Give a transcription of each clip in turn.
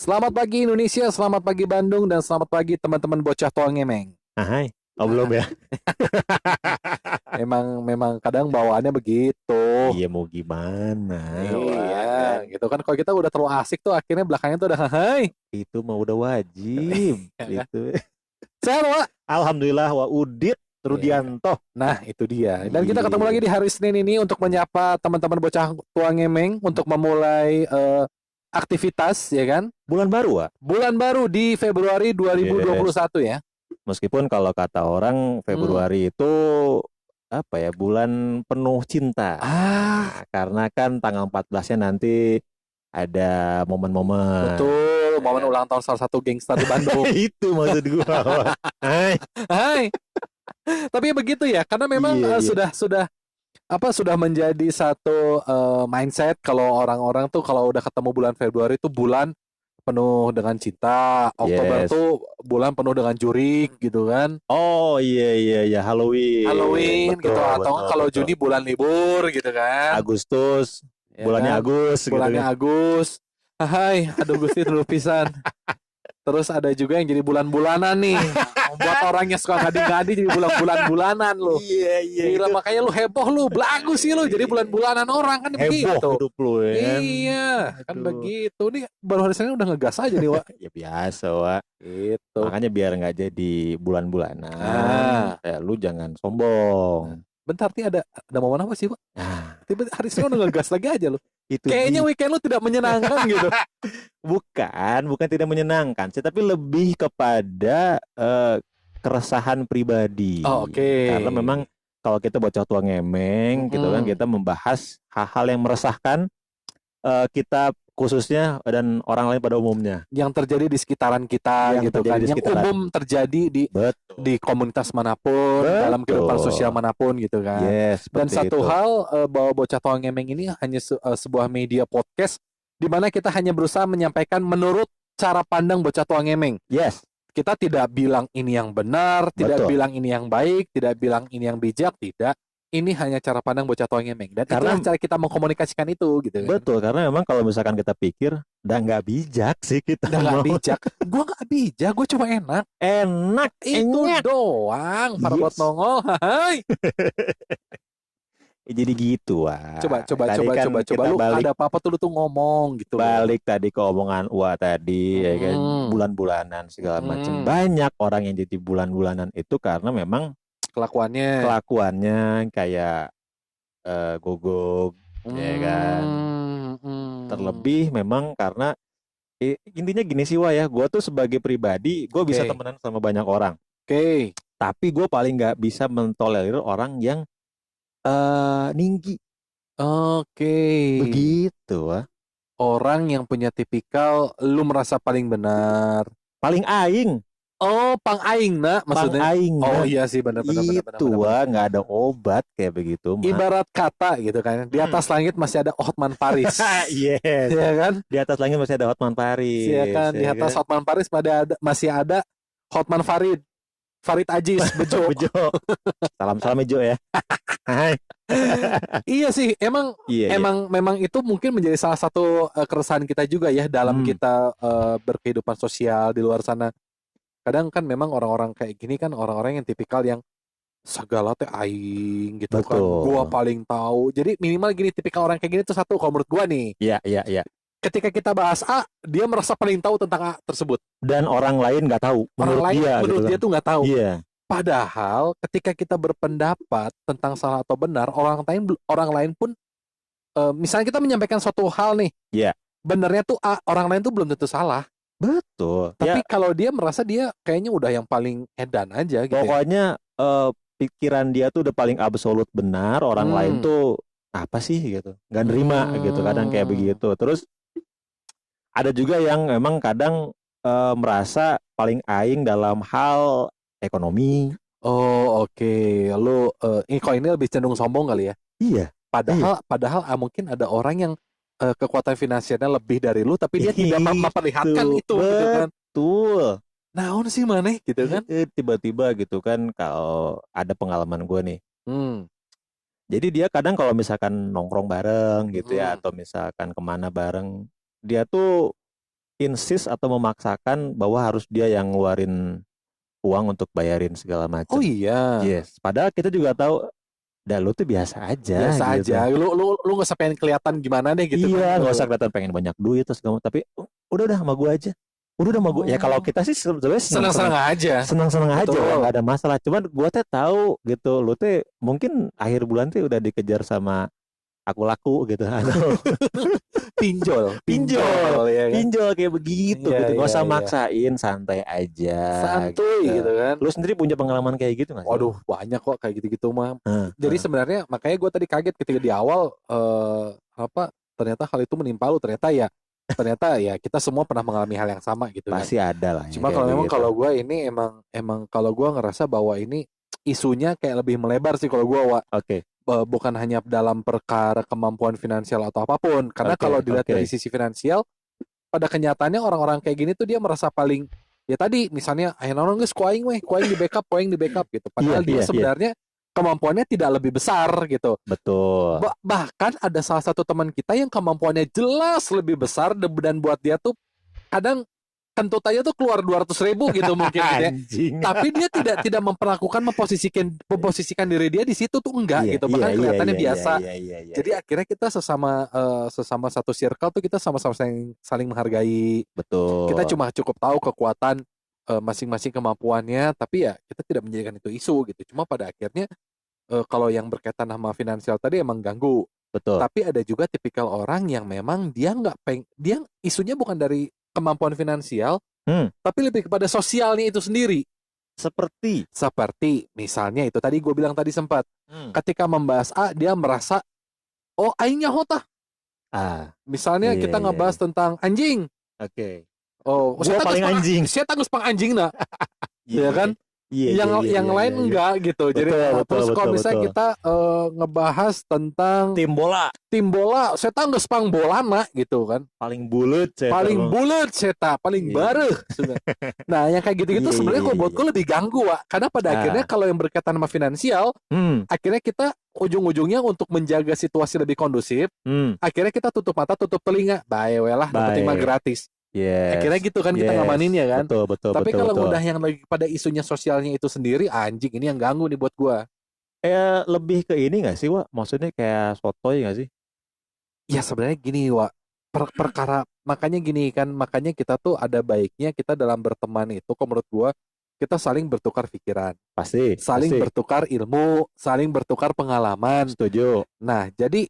Selamat pagi Indonesia, selamat pagi Bandung, dan selamat pagi teman-teman bocah tua ngemeng. Hai. Oh belum ya? Memang kadang bawaannya begitu. Iya mau gimana? Iya, Wah, kan? gitu kan. Kalau kita udah terlalu asik tuh, akhirnya belakangnya tuh udah hai. Itu mah udah wajib. Ya kan? Itu. Sehat, Wak? Alhamdulillah wa Udit Iya. Rudianto. Nah, itu dia. Dan kita ketemu lagi Iya. di hari Senin ini untuk menyapa teman-teman bocah tua ngemeng untuk memulai aktivitas, ya kan? Bulan baru, Wak. Bulan baru di Februari 2021 ya. Meskipun kalau kata orang Februari itu apa ya? Bulan penuh cinta. Karena kan tanggal 14-nya nanti ada momen-momen. Betul, momen ulang tahun salah satu gangster di Bandung. Itu maksud gua, Wak. Hai. Hai. Tapi begitu ya, karena memang Iya. sudah menjadi satu mindset kalau orang-orang tuh kalau udah ketemu bulan Februari itu bulan penuh dengan cinta, Oktober Yes. tuh bulan penuh dengan jurik gitu kan. Oh iya Halloween Betul, gitu, atau betul, kalau betul. Juni bulan libur gitu kan. Agustus, Ya bulannya kan? Agus Bulannya gitu kan. Agus. Hai, aduh Gusti dulu pisan. Terus ada juga yang jadi bulan-bulanan nih. Buat orang yang suka ngadi-ngadi jadi bulan-bulanan lu. Iya Gila, makanya lu heboh lu, belagu sih lu jadi bulan-bulanan orang kan heboh begitu. hidup lu ya kan. Iya, kan Aduh. begitu. Nih baru hari Senin udah ngegas aja nih, Wak. Ya biasa, Wak. Gitu. Makanya biar nggak jadi bulan-bulanan, ya lu jangan sombong. Bentar nih ada momen apa sih, Wak? Nah, Tiba hari Senin udah ngegas lagi aja lu. itu Kayaknya weekend lu tidak menyenangkan gitu. bukan tidak menyenangkan sih, tapi lebih kepada keresahan pribadi. Oh, oke. Karena memang kalau kita bocah tua ngemeng gitu kan, kita membahas hal-hal yang meresahkan kita khususnya dan orang lain pada umumnya. Yang terjadi di sekitaran kita Yang gitu terjadi kan. di Yang sekitaran. umum terjadi Betul. di komunitas manapun, dalam kehidupan sosial manapun gitu kan. Yes, Dan seperti satu itu. hal bahwa Bocah Tua Ngemeng ini hanya sebuah media podcast di mana kita hanya berusaha menyampaikan menurut cara pandang Bocah Tua Ngemeng. Yes, Kita tidak bilang ini yang benar, tidak Betul. bilang ini yang baik, tidak bilang ini yang bijak, tidak. Ini hanya cara pandang Bocah Tua Ngemeng. Dan Karena- itulah cara kita mengkomunikasikan itu gitu kan. betul. Karena memang kalau misalkan kita pikir, udah nggak bijak sih kita. Udah gak mau. bijak. Gua gak bijak, gue cuma enak. Enak, Itu enak. doang. Para Yes. buat nongol. Hai. Jadi gitu, Wak. Coba Tadi kan kita lu balik, ada apa-apa tuh lu tuh ngomong gitu. balik tadi ke omongan Wak tadi, ya kan, bulan-bulanan segala macam. Banyak orang yang jadi bulan-bulanan itu karena memang Kelakuannya. kelakuannya kayak gogok, ya kan. Terlebih memang karena intinya gini sih, Wak ya, gue tuh sebagai pribadi gue bisa Oke. temenan sama banyak orang, Oke. tapi gue paling nggak bisa mentolerir orang yang tinggi Oke. begitu, Wak. Orang yang punya tipikal lu merasa paling benar. Paling aing, Oh, pang aing na pang maksudnya. aing. Oh nah. iya sih, benar. Itu, Wak, nggak ada obat kayak begitu, Mak. Ibarat kata gitu kan. Di atas langit masih ada Hotman Paris. Yes. Iya kan? Di atas langit masih ada Hotman Paris. Iya kan? Di ya atas kan? Hotman Paris masih ada Hotman Farid. Farid Aziz, Bejo. Bejo. Salam Jo ya. Hai. Iya sih, emang Iya. memang itu mungkin menjadi salah satu keresahan kita juga ya dalam kita berkehidupan sosial di luar sana. Kadang kan memang orang-orang kayak gini kan orang-orang yang tipikal yang segala teh aing gitu kan. Betul. Gua paling tahu. Jadi minimal gini, tipikal orang kayak gini tuh satu kalau menurut gua nih. Iya. Ketika kita bahas A, dia merasa paling tahu tentang A tersebut. Dan orang lain nggak tahu. Orang lain menurut gitu dia kan. tuh nggak tahu. Iya. Padahal ketika kita berpendapat tentang salah atau benar, orang lain pun misalnya kita menyampaikan suatu hal nih. Iya. Benarnya tuh A, orang lain tuh belum tentu salah. Betul. Tapi Ya, kalau dia merasa dia kayaknya udah yang paling edan aja gitu. pokoknya pikiran dia tuh udah paling absolut benar. Orang lain tuh apa sih gitu, nggak nerima gitu. Kadang kayak begitu. Terus ada juga yang memang kadang merasa paling aing dalam hal ekonomi. Oh, oke. Lu ini lebih cenderung sombong kali ya. Iya. Padahal mungkin ada orang yang kekuatan finansialnya lebih dari lu tapi dia tidak memperlihatkan itu gitu kan. Betul. Naon sih maneh gitu kan. Tiba-tiba gitu kan, kalau ada pengalaman gue nih. Hmm. Jadi dia kadang kalau misalkan nongkrong bareng gitu ya, atau misalkan kemana bareng, dia tuh insist atau memaksakan bahwa harus dia yang ngeluarin uang untuk bayarin segala macam. Oh iya. Yes. Padahal kita juga tahu, dah lu tuh biasa aja. Biasa gitu. aja. Lu nggak usah pengen kelihatan gimana deh gitu. Iya, kan. nggak usah kelihatan pengen banyak duit terus kamu. Tapi udah sama gue aja. Udah sama gue. Ya kalau kita sih sebenarnya Senang-senang aja. Senang-senang aja, Betul. nggak ada masalah. Cuman gue teh tahu gitu, lu teh mungkin akhir bulan teh udah dikejar sama aku laku gitu. Pinjol ya kan? Pinjol kayak begitu Iya, gitu. Nggak usah iya. maksain, santai aja. Santuy gitu kan. Lu sendiri punya pengalaman kayak gitu nggak sih? Waduh, banyak kok kayak gitu-gitu mah. Jadi sebenarnya makanya gue tadi kaget ketika di awal ternyata hal itu menimpa lu, ternyata ya kita semua pernah mengalami hal yang sama gitu kan. Pasti ada lah. Cuma kalau memang kalau gue ini emang kalau gue ngerasa bahwa ini isunya kayak lebih melebar sih kalau gue, Wak. Oke. Bukan hanya dalam perkara kemampuan finansial atau apapun, karena kalau dilihat dari sisi finansial, pada kenyataannya orang-orang kayak gini tuh dia merasa paling, ya tadi misalnya akhirnya geus kuaing di backup gitu, padahal dia sebenarnya kemampuannya tidak lebih besar gitu. Betul. Bahkan ada salah satu teman kita yang kemampuannya jelas lebih besar dan buat dia tuh kadang kentutannya tuh keluar 200.000 gitu mungkin gitu ya. Tapi dia tidak memposisikan diri dia di situ tuh enggak gitu. Bahkan kelihatannya biasa. Jadi akhirnya kita sesama satu circle tuh kita sama-sama saling menghargai. Betul. Kita cuma cukup tahu kekuatan masing-masing kemampuannya, tapi ya kita tidak menjadikan itu isu gitu. Cuma pada akhirnya kalau yang berkaitan sama finansial tadi emang ganggu. Betul. Tapi ada juga tipikal orang yang memang dia dia isunya bukan dari kemampuan finansial, tapi lebih kepada sosialnya itu sendiri. Seperti misalnya itu tadi gue bilang tadi sempat, ketika membahas A dia merasa, oh aing nyaho tah. Misalnya kita ngebahas tentang anjing. Oke. Oh, saya paling anjing. Saya tanggus pang anjing nah. Ya kan? Yang lain enggak gitu. Betul, jadi terus kalau misalnya betul. kita ngebahas tentang tim bola, saya tahu nggak sepang bola nak gitu kan. Paling bulat saya paling bareh. Nah yang kayak gitu-gitu sebenarnya kalau buatku lebih ganggu, Wak. Karena pada akhirnya kalau yang berkaitan sama finansial, akhirnya kita ujung-ujungnya untuk menjaga situasi lebih kondusif, akhirnya kita tutup mata tutup telinga, bae lah dapat mah gratis. Yes. Akhirnya gitu kan kita ngamanin ya kan. Betul. Tapi kalau udah yang lagi pada isunya sosialnya itu sendiri, anjing ini yang ganggu nih buat gua. Lebih ke ini nggak sih, Wak? Maksudnya kayak sotoy nggak sih? Ya sebenarnya gini, Wak. Perkara makanya gini kan, makanya kita tuh ada baiknya kita dalam berteman itu, kalau menurut gua kita saling bertukar pikiran. Pasti. Saling bertukar ilmu, saling bertukar pengalaman. Setuju. Nah jadi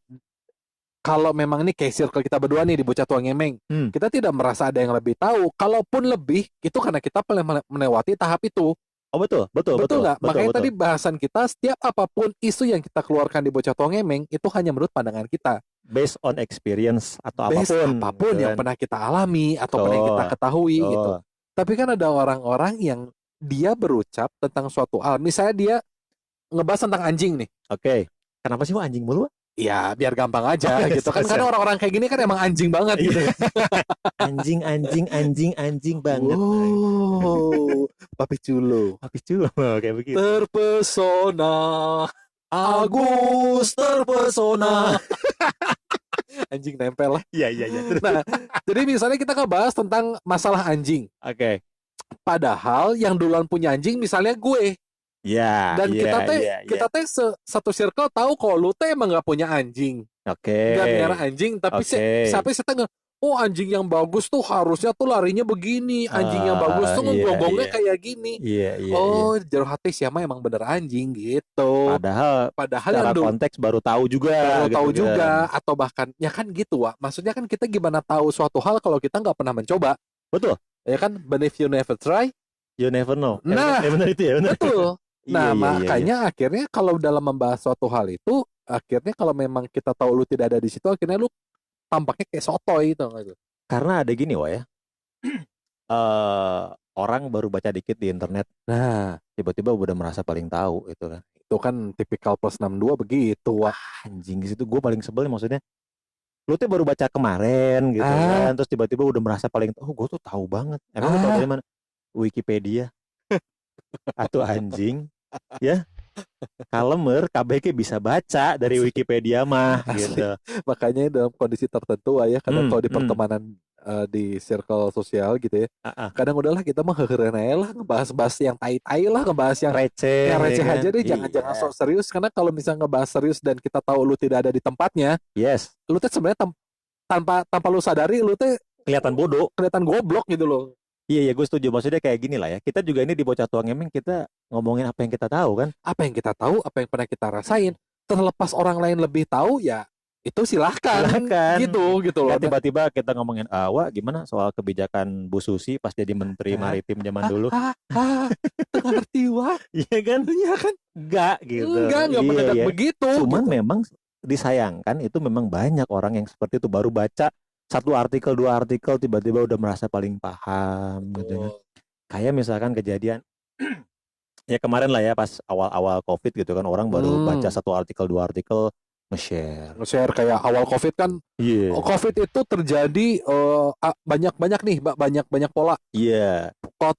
kalau memang ini kayak circle kita berdua nih di Bocah Tua Ngemeng, kita tidak merasa ada yang lebih tahu. Kalaupun lebih, itu karena kita melewati tahap itu. Oh betul nggak? Makanya tadi bahasan kita, setiap apapun isu yang kita keluarkan di Bocah Tua Ngemeng, itu hanya menurut pandangan kita. Based on experience atau apapun yang pernah kita alami atau pernah kita ketahui gitu. Tapi kan ada orang-orang yang dia berucap tentang suatu hal. Misalnya dia ngebahas tentang anjing nih. Oke. Kenapa sih anjing mulu? Ya biar gampang aja gitu kan. Karena orang-orang kayak gini kan emang anjing banget gitu. anjing banget. Wow. Papi culo kayak begitu. Terpesona Agus terpesona. Anjing nempel lah. Iya. Nah, jadi misalnya kita ngebahas tentang masalah anjing. Oke. Padahal yang duluan punya anjing misalnya gue. Ya. Dan kita teh satu circle tahu kalau lu teh emang nggak punya anjing. Oke. Gak merah anjing, tapi sampai saya tanya, oh anjing yang bagus tuh harusnya tuh larinya begini, anjing yang bagus tuh ngegonggongnya kayak gini. Oh, jauh hati siapa emang bener anjing gitu. Padahal yang konteks baru tahu juga. Atau bahkan ya kan gitu, Wak. Maksudnya kan kita gimana tahu suatu hal kalau kita nggak pernah mencoba. Betul. Ya kan, but if you never try, you never know. Nah, benar itu ya, benar. Betul. Nah, makanya akhirnya kalau dalam membahas suatu hal itu, akhirnya kalau memang kita tahu lu tidak ada di situ, akhirnya lu tampaknya kayak sotoy gitu. Karena ada gini, Wak ya. Orang baru baca dikit di internet. Nah, tiba-tiba udah merasa paling tahu itu kan. Itu kan tipikal plus 62 begitu, Wak. Anjing di situ gue paling sebel maksudnya. Lu tuh baru baca kemarin gitu kan, terus tiba-tiba udah merasa paling gue tuh tahu banget. Emang lu tahu dari mana? Wikipedia. Atau anjing. Ya. Kalemer KBG bisa baca dari Wikipedia mah Asli. gitu. Makanya dalam kondisi tertentu ya kadang kalau di pertemanan di circle sosial gitu ya, kadang udahlah kita mah heureuy aja lah ngebahas-bahas yang tai-tai lah, ngebahas yang receh, receh ya kan? aja deh, jangan sok serius, karena kalau misalnya ngebahas serius dan kita tahu lu tidak ada di tempatnya, Yes, lu tuh sebenarnya tanpa lu sadari lu tuh kelihatan bodoh. kelihatan goblok gitu loh. Iya, gue setuju. Maksudnya kayak gini lah ya. Kita juga ini di Bocah Tua Ngemeng, kita ngomongin apa yang kita tahu kan. Apa yang kita tahu, apa yang pernah kita rasain, terlepas orang lain lebih tahu ya itu silahkan gitu loh. Nggak tiba-tiba kita ngomongin Wak gimana soal kebijakan Bu Susi pas jadi Menteri Maritim zaman dulu. Ngerti Wak. Iya kan? Iya kan? Enggak gitu. Enggak mendadak begitu. Cuman gitu. memang disayangkan itu memang banyak orang yang seperti itu, baru baca satu artikel, dua artikel tiba-tiba udah merasa paling paham gitu kan. Kayak misalkan kejadian ya kemarin lah ya pas awal-awal COVID gitu kan, orang baru baca satu artikel, dua artikel nge-share kayak awal COVID kan. COVID itu terjadi banyak nih, banyak pola. Iya.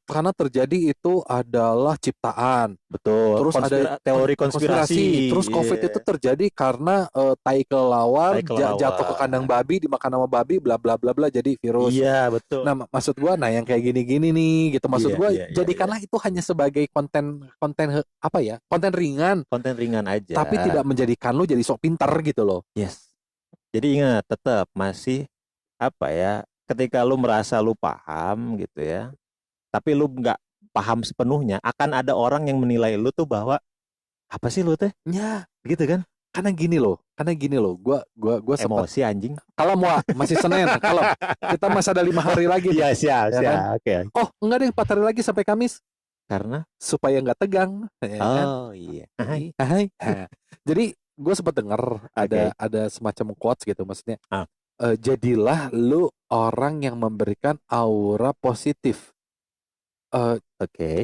Karena terjadi itu adalah ciptaan. Betul. Terus ada teori konspirasi. Terus COVID itu terjadi karena tai kelelawar jatuh ke kandang babi, dimakan sama babi, bla bla bla bla, jadi virus. Iya, betul. Nah, maksud gua yang kayak gini-gini nih gitu. Maksud gua jadikanlah itu hanya sebagai konten apa ya? Konten ringan. Konten ringan aja. Tapi tidak menjadikan lu jadi sok pintar gitu loh. Yes. Jadi ingat, tetap masih apa ya? Ketika lu merasa lu paham gitu ya, tapi lu nggak paham sepenuhnya, akan ada orang yang menilai lu tuh bahwa apa sih lu teh? Ya, gitu kan? Karena gini loh, gua emosi anjing. Kalau mau masih Senin, kalau kita masih ada 5 hari lagi. Iya, siap. Oke. Oh, enggak deh, 4 hari lagi sampai Kamis. Karena supaya nggak tegang. Iya. Hai. Jadi gue sempat dengar ada semacam quotes gitu, maksudnya jadilah lu orang yang memberikan aura positif.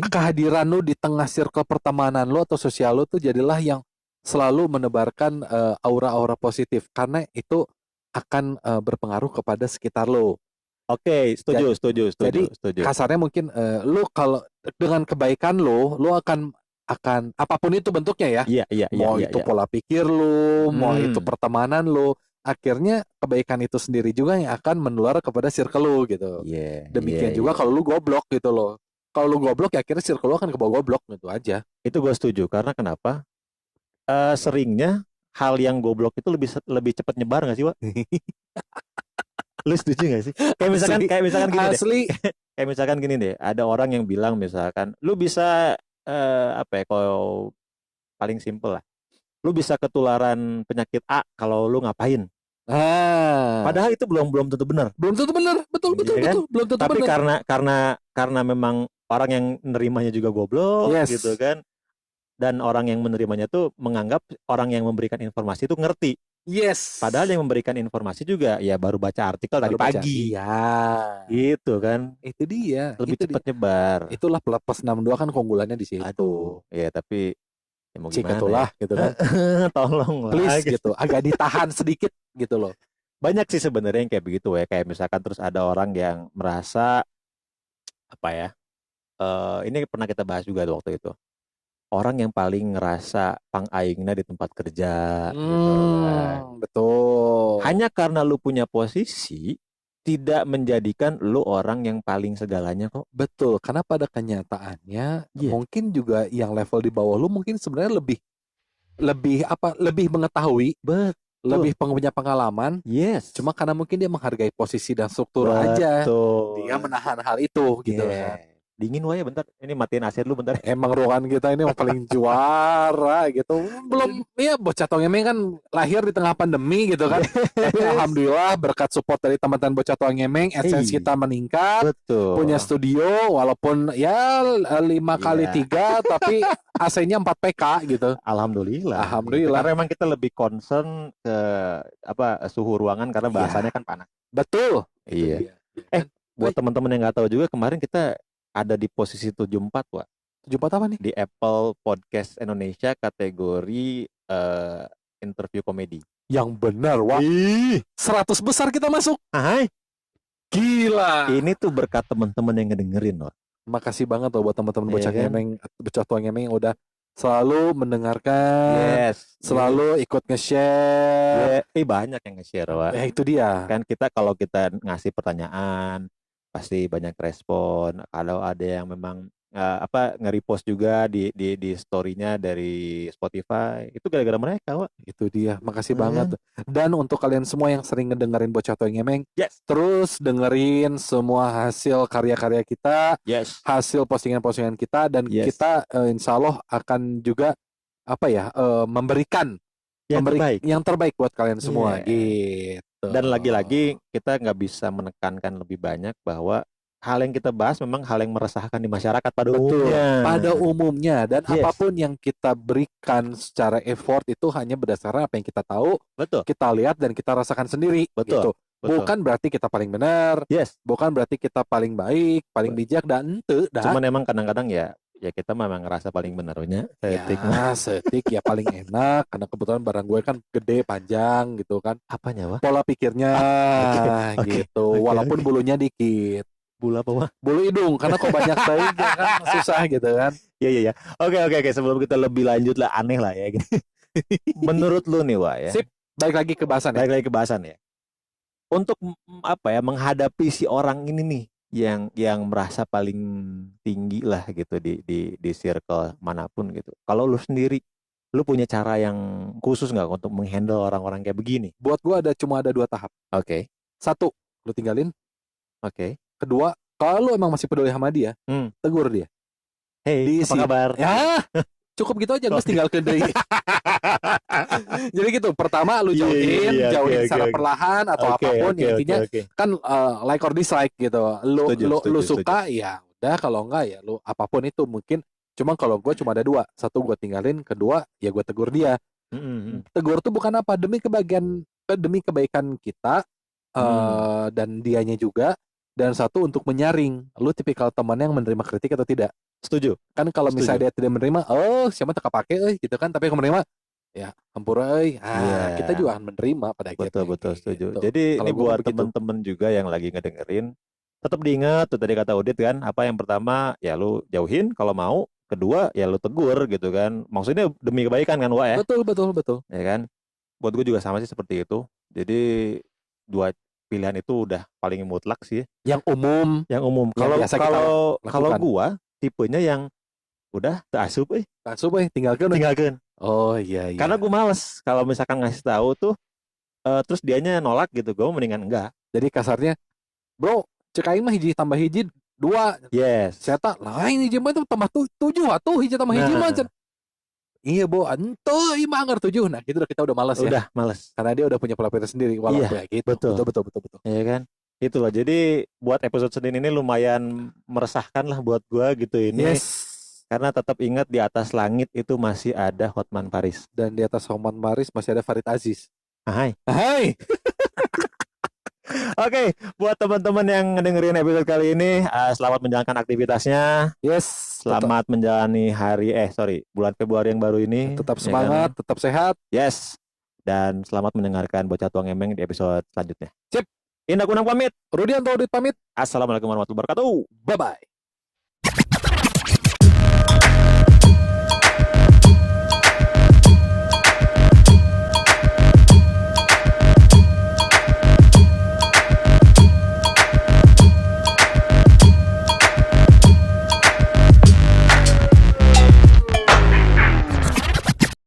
Kehadiran lu di tengah circle pertemanan lu atau sosial lu tuh jadilah yang selalu menebarkan aura-aura positif, karena itu akan berpengaruh kepada sekitar lu. Setuju. Jadi kasarnya mungkin lu kalau dengan kebaikan lu akan apapun itu bentuknya ya. Iya. Mau itu pola pikir lu, mau itu pertemanan lu, akhirnya kebaikan itu sendiri juga yang akan menular kepada circle lu gitu. Demikian juga kalau lu goblok gitu loh. Kalau lu goblok ya akhirnya circle lu akan kebawa goblok gitu aja. Itu gue setuju, karena kenapa? Seringnya hal yang goblok itu lebih cepat nyebar nggak sih, Wak? Lu setuju gak sih? Kayak misalkan gini deh. Kayak misalkan gini deh, ada orang yang bilang misalkan lu bisa apa ya, kalau paling simpel lah, lu bisa ketularan penyakit A kalau lu ngapain. Padahal itu belum tentu benar. Betul, belum tentu. Tapi benar. karena memang orang yang menerimanya juga goblok gitu kan. Dan orang yang menerimanya tuh menganggap orang yang memberikan informasi itu ngerti. Padahal yang memberikan informasi juga ya baru baca artikel tadi pagi. Iya. Gitu kan. Itu dia. Lebih cepat nyebar. Itulah plus 62 kan keunggulannya di situ. Aduh. Ya tapi ya mau gimana itulah gitu kan. Tolong lah. Please gitu. Agak ditahan sedikit gitu loh. Banyak sih sebenarnya yang kayak begitu ya. Kayak misalkan terus ada orang yang merasa apa ya. Ini pernah kita bahas juga waktu itu. Orang yang paling ngerasa pang-aingna di tempat kerja gitu kan. Betul. Hanya karena lu punya posisi tidak menjadikan lu orang yang paling segalanya kok. Betul, karena pada kenyataannya mungkin juga yang level di bawah lu mungkin sebenarnya lebih mengetahui, lebih punya pengalaman. Cuma karena mungkin dia menghargai posisi dan struktur aja, dia menahan hal itu gitu kan. Dingin ya bentar, ini matiin AC dulu bentar. Emang ruangan kita ini paling juara gitu. Belum ya, Bocah Tua Ngemeng kan lahir di tengah pandemi gitu kan. Tapi alhamdulillah berkat support dari teman-teman Bocah Tua Ngemeng, AdSense kita meningkat. Betul. Punya studio walaupun ya 5x3 tapi AC-nya 4 PK gitu. Alhamdulillah. Karena memang kita lebih concern ke suhu ruangan karena bahasanya kan panas. Betul. Iya. Buat teman-teman yang nggak tahu juga, kemarin kita ada di posisi 74, Wak. 74 apa nih? Di Apple Podcast Indonesia kategori interview komedi. Yang benar, Wak. 100 besar kita masuk. Gila. Ini tuh berkat teman-teman yang ngedengerin, Wak. Makasih banget loh buat teman-teman Bocah Ngemeng, Bocah Tua Ngemeng yang udah selalu mendengarkan, selalu ikut nge-share. Banyak yang nge-share, Wak. Ya itu dia. Kan kalau kita ngasih pertanyaan pasti banyak respon. Kalau ada yang memang nge-repost juga di story-nya dari Spotify, itu gara-gara mereka, Wak. Itu dia. Makasih banget. Dan untuk kalian semua yang sering ngedengerin Bocah Tua Ngemeng, terus dengerin semua hasil karya-karya kita, hasil postingan-postingan kita, dan kita insya Allah akan juga memberikan yang terbaik buat kalian semua gitu. Dan lagi-lagi kita nggak bisa menekankan lebih banyak bahwa hal yang kita bahas memang hal yang meresahkan di masyarakat pada umumnya. Dan apapun yang kita berikan secara effort itu hanya berdasarkan apa yang kita tahu, kita lihat dan kita rasakan sendiri. Gitu. Bukan berarti kita paling benar, bukan berarti kita paling baik, paling bijak, dan ente. Cuman emang kadang-kadang ya kita memang ngerasa paling benernya. Setik ya paling enak karena kebetulan barang gue kan gede, panjang gitu kan. Apanya, Wak? Pola pikirnya gitu. Walaupun bulunya dikit. Bulu apa, Wak? Bulu hidung, karena kok banyak tadi kan susah gitu kan. Iya. Oke. Sebelum kita lebih lanjut lah, aneh lah ya. Menurut lu nih, Wak, ya. Sip, balik lagi ke bahasan ya. Untuk menghadapi si orang ini nih yang merasa paling tinggi lah gitu di circle manapun gitu. Kalau lu sendiri, lu punya cara yang khusus nggak untuk menghandle orang-orang kayak begini? Buat gua cuma ada 2 tahap. Oke. 1, lu tinggalin. Oke. Kedua, kalau lu emang masih peduli sama dia, tegur dia. Hey, apa kabar? Ya, cukup gitu aja, lu tinggal ke dia. Jadi gitu, pertama lu jauhin secara perlahan atau apapun, intinya kan like or dislike gitu. Lu suka ya udah, kalau enggak ya lu apapun itu mungkin. Cuma kalau gue cuma ada 2, 1 gue tinggalin, kedua ya gue tegur dia. Tegur tuh bukan apa, demi kebaikan kita dan dianya juga. Dan 1 untuk menyaring, lu tipikal teman yang menerima kritik atau tidak. Setuju. Kan kalau misalnya dia tidak menerima, siapa tak pakai gitu kan, tapi yang menerima ya hampura kita juga akan menerima pada akhirnya. Betul, setuju. Jadi ini buat teman-teman juga yang lagi ngedengerin, tetap diingat tuh tadi kata Udit kan, apa yang pertama ya lu jauhin kalau mau, kedua ya lu tegur gitu kan. Maksudnya demi kebaikan kan, Wak, ya. Betul. Ya kan? Buat gue juga sama sih seperti itu. Jadi 2 pilihan itu udah paling mutlak sih. Yang umum. Kalau gua tipenya yang udah asup tinggalkan. Oh iya. Karena gua males kalau misalkan ngasih tahu tuh terus dianya nolak gitu, gua mendingan enggak. Jadi kasarnya, bro, cek aing mah hiji tambah hiji 2. Saya tak lain hiji mah tambah 7 atuh hiji tambah hiji mah. Iya, Bo, ente imah anggar 7. Nah, gitu kita udah malas ya. Udah malas. Karena dia udah punya pola pikir sendiri walaupun ya gitu. Betul. Iya kan? Itulah. Jadi buat episode Senin ini lumayan meresahkan lah buat gua gitu ini. Karena tetap ingat di atas langit itu masih ada Hotman Paris. Dan di atas Hotman Paris masih ada Farid Aziz. Hai. Oke, buat teman-teman yang dengerin episode kali ini, selamat menjalankan aktivitasnya. Selamat menjalani bulan Februari yang baru ini. Tetap semangat, tetap sehat. Dan selamat mendengarkan Bocah Tua Ngemeng di episode selanjutnya. Sip. Indah Kunang pamit. Rudianto Audit pamit. Assalamualaikum warahmatullahi wabarakatuh. Bye-bye.